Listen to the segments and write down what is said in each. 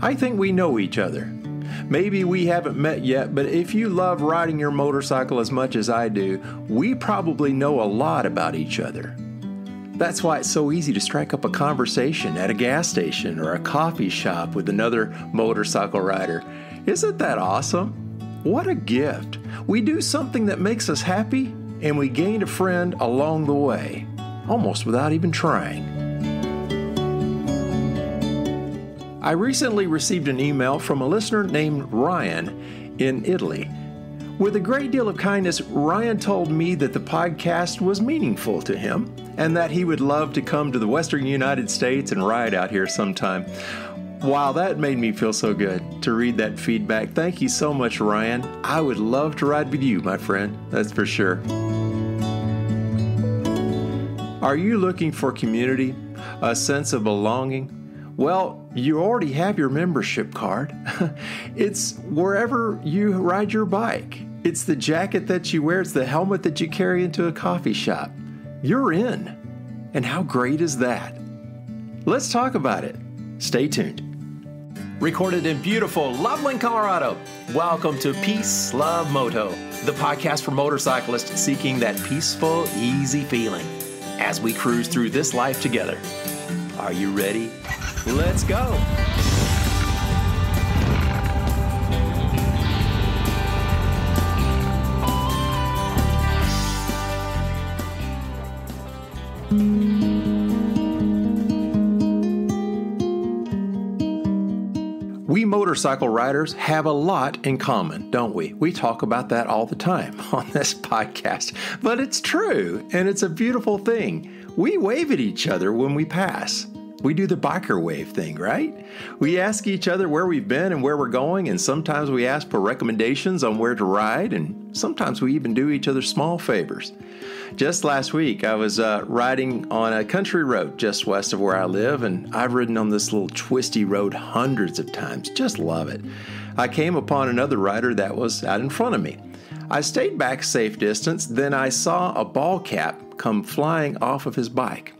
I think we know each other. Maybe we haven't met yet, but if you love riding your motorcycle as much as I do, we probably know a lot about each other. That's why it's so easy to strike up a conversation at a gas station or a coffee shop with another motorcycle rider. Isn't that awesome? What a gift. We do something that makes us happy, and we gain a friend along the way, almost without even trying. I recently received an email from a listener named Ryan in Italy. With a great deal of kindness, Ryan told me that the podcast was meaningful to him and that he would love to come to the Western United States and ride out here sometime. Wow, that made me feel so good to read that feedback. Thank you so much, Ryan. I would love to ride with you, my friend. That's for sure. Are you looking for community, a sense of belonging? Well, you already have your membership card. It's wherever you ride your bike. It's the jacket that you wear. It's the helmet that you carry into a coffee shop. You're in. And how great is that? Let's talk about it. Stay tuned. Recorded in beautiful Loveland, Colorado. Welcome to Peace, Love, Moto, the podcast for motorcyclists seeking that peaceful, easy feeling as we cruise through this life together. Are you ready? Let's go! We motorcycle riders have a lot in common, don't we? We talk about that all the time on this podcast, but it's true, and it's a beautiful thing. We wave at each other when we pass. We do the biker wave thing, right? We ask each other where we've been and where we're going, and sometimes we ask for recommendations on where to ride, and sometimes we even do each other small favors. Just last week, I was riding on a country road just west of where I live, and I've ridden on this little twisty road hundreds of times. Just love it. I came upon another rider that was out in front of me. I stayed back a safe distance, then I saw a ball cap come flying off of his bike.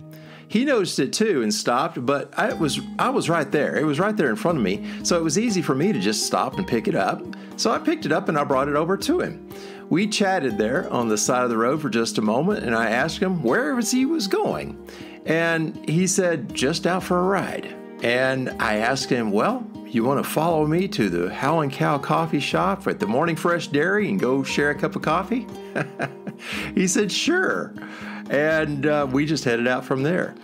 He noticed it too and stopped, but I was right there. It was right there in front of me, so it was easy for me to just stop and pick it up. So I picked it up and I brought it over to him. We chatted there on the side of the road for just a moment, and I asked him where he was going. And he said, just out for a ride. And I asked him, well, you want to follow me to the Howlin' Cow coffee shop at the Morning Fresh Dairy and go share a cup of coffee? He said, sure. And we just headed out from there.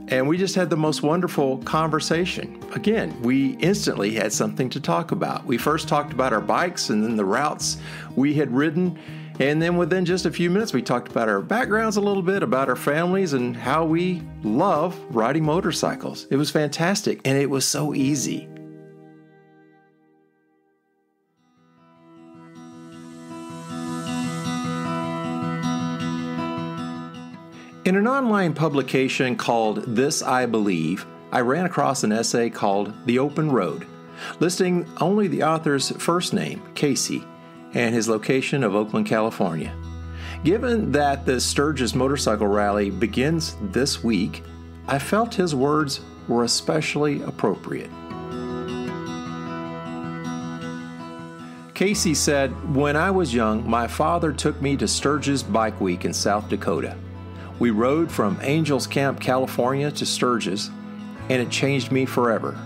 And we just had the most wonderful conversation. Again, we instantly had something to talk about. We first talked about our bikes and then the routes we had ridden. And then within just a few minutes, we talked about our backgrounds a little bit, about our families, and how we love riding motorcycles. It was fantastic, and it was so easy. In an online publication called This I Believe, I ran across an essay called The Open Road, listing only the author's first name, Casey, and his location of Oakland, California. Given that the Sturgis Motorcycle Rally begins this week, I felt his words were especially appropriate. Casey said, when I was young, my father took me to Sturgis Bike Week in South Dakota. We rode from Angels Camp, California to Sturgis, and it changed me forever.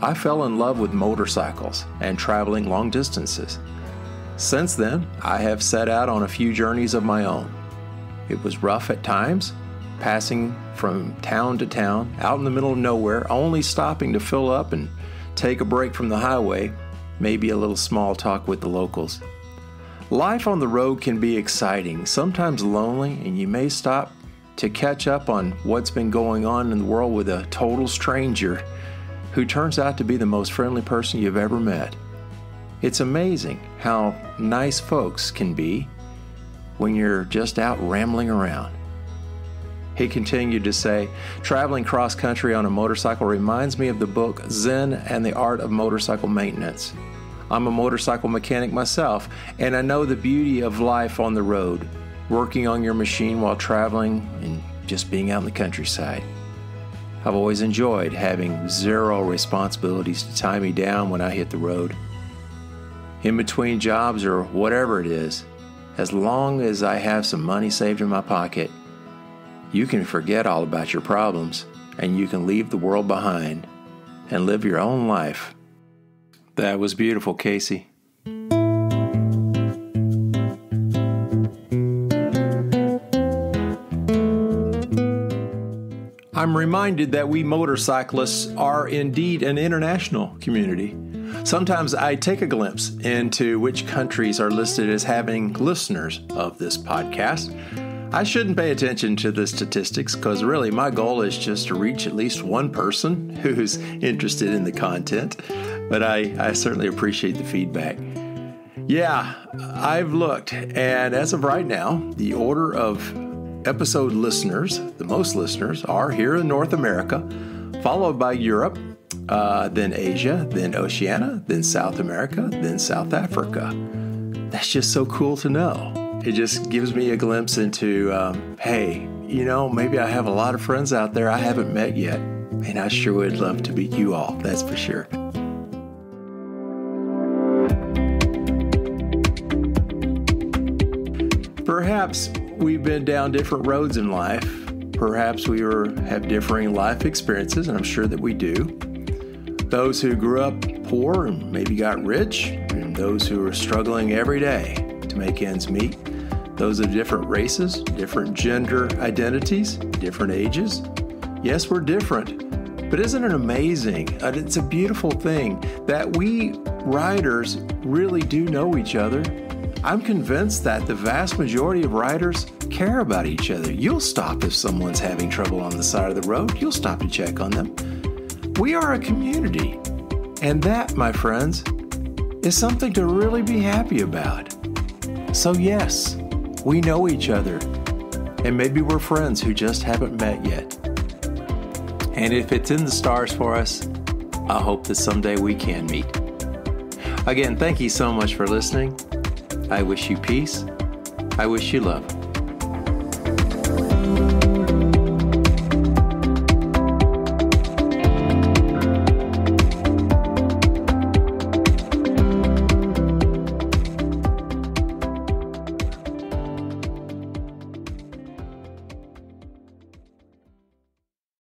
I fell in love with motorcycles and traveling long distances. Since then, I have set out on a few journeys of my own. It was rough at times, passing from town to town, out in the middle of nowhere, only stopping to fill up and take a break from the highway, maybe a little small talk with the locals. Life on the road can be exciting, sometimes lonely, and you may stop to catch up on what's been going on in the world with a total stranger who turns out to be the most friendly person you've ever met. It's amazing how nice folks can be when you're just out rambling around. He continued to say, traveling cross-country on a motorcycle reminds me of the book Zen and the Art of Motorcycle Maintenance. I'm a motorcycle mechanic myself, and I know the beauty of life on the road. working on your machine while traveling, and just being out in the countryside. I've always enjoyed having zero responsibilities to tie me down when I hit the road. In between jobs or whatever it is, as long as I have some money saved in my pocket, you can forget all about your problems and you can leave the world behind and live your own life. That was beautiful, Casey. I'm reminded that we motorcyclists are indeed an international community. Sometimes I take a glimpse into which countries are listed as having listeners of this podcast. I shouldn't pay attention to the statistics because really my goal is just to reach at least one person who's interested in the content, but I certainly appreciate the feedback. Yeah, I've looked, and as of right now, the order of episode listeners, the most listeners, are here in North America, followed by Europe, then Asia, then Oceania, then South America, then South Africa. That's just so cool to know. It just gives me a glimpse into, hey, maybe I have a lot of friends out there I haven't met yet, and I sure would love to meet you all, that's for sure. Perhaps we've been down different roads in life. Perhaps we have differing life experiences, and I'm sure that we do. Those who grew up poor and maybe got rich, and those who are struggling every day to make ends meet. Those of different races, different gender identities, different ages. Yes, we're different, but isn't it amazing? It's a beautiful thing that we riders really do know each other. I'm convinced that the vast majority of riders care about each other. You'll stop if someone's having trouble on the side of the road. You'll stop to check on them. We are a community, and that, my friends, is something to really be happy about. So yes, we know each other, and maybe we're friends who just haven't met yet. And if it's in the stars for us, I hope that someday we can meet. Again, thank you so much for listening. I wish you peace. I wish you love.